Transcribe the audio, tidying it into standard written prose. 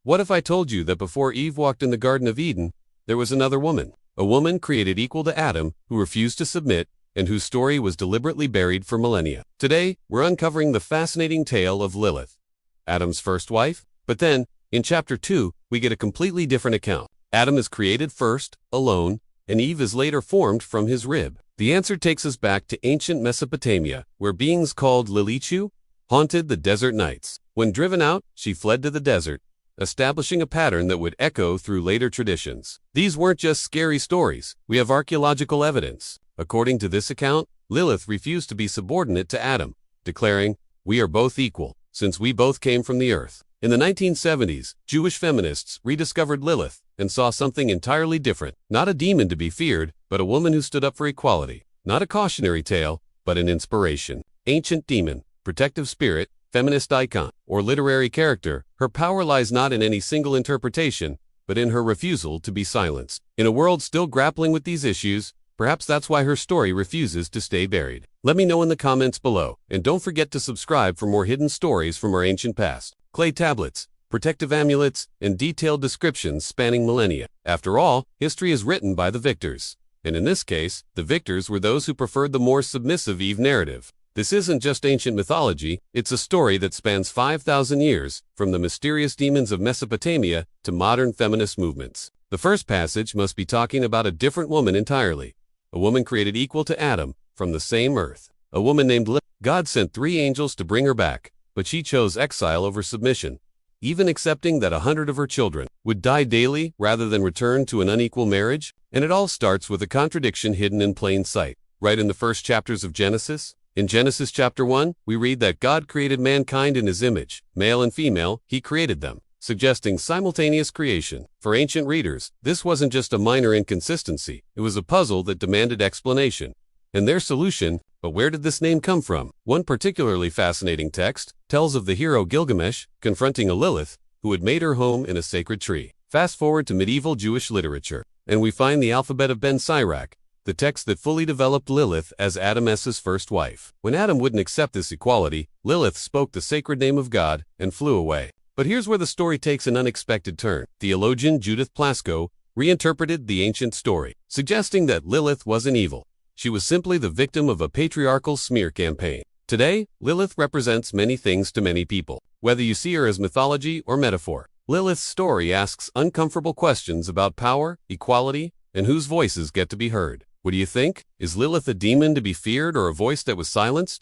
What if I told you that before Eve walked in the Garden of Eden, there was another woman? A woman created equal to Adam who refused to submit and whose story was deliberately buried for millennia. Today, we're uncovering the fascinating tale of Lilith, Adam's first wife. But then, in chapter 2, we get a completely different account. Adam is created first, alone, and Eve is later formed from his rib. The answer takes us back to ancient Mesopotamia, where beings called Lilitu haunted the desert nights. When driven out, she fled to the desert, establishing a pattern that would echo through later traditions. These weren't just scary stories. We have archaeological evidence. According to this account, Lilith refused to be subordinate to Adam, declaring, "We are both equal, since we both came from the earth." In the 1970s, Jewish feminists rediscovered Lilith and saw something entirely different. Not a demon to be feared, but a woman who stood up for equality. Not a cautionary tale, but an inspiration. Ancient demon, protective spirit, feminist icon, or literary character, her power lies not in any single interpretation, but in her refusal to be silenced. In a world still grappling with these issues, perhaps that's why her story refuses to stay buried. Let me know in the comments below, and don't forget to subscribe for more hidden stories from our ancient past. Clay tablets, protective amulets, and detailed descriptions spanning millennia. After all, history is written by the victors. And in this case, the victors were those who preferred the more submissive Eve narrative. This isn't just ancient mythology, it's a story that spans 5,000 years, from the mysterious demons of Mesopotamia to modern feminist movements. The first passage must be talking about a different woman entirely. A woman created equal to Adam, from the same earth. A woman named Lilith. God sent 3 angels to bring her back, but she chose exile over submission, even accepting that 100 of her children would die daily rather than return to an unequal marriage. And it all starts with a contradiction hidden in plain sight. Right in the first chapters of Genesis. In Genesis chapter 1, we read that God created mankind in his image, male and female, he created them, suggesting simultaneous creation. For ancient readers, this wasn't just a minor inconsistency, it was a puzzle that demanded explanation. And their solution, but where did this name come from? One particularly fascinating text tells of the hero Gilgamesh confronting a Lilith who had made her home in a sacred tree. Fast forward to medieval Jewish literature, and we find the alphabet of Ben Sirach, the text that fully developed Lilith as Adam's first wife. When Adam wouldn't accept this equality, Lilith spoke the sacred name of God and flew away. But here's where the story takes an unexpected turn. Theologian Judith Plasko reinterpreted the ancient story, suggesting that Lilith wasn't evil. She was simply the victim of a patriarchal smear campaign. Today, Lilith represents many things to many people. Whether you see her as mythology or metaphor, Lilith's story asks uncomfortable questions about power, equality, and whose voices get to be heard. What do you think? Is Lilith a demon to be feared or a voice that was silenced?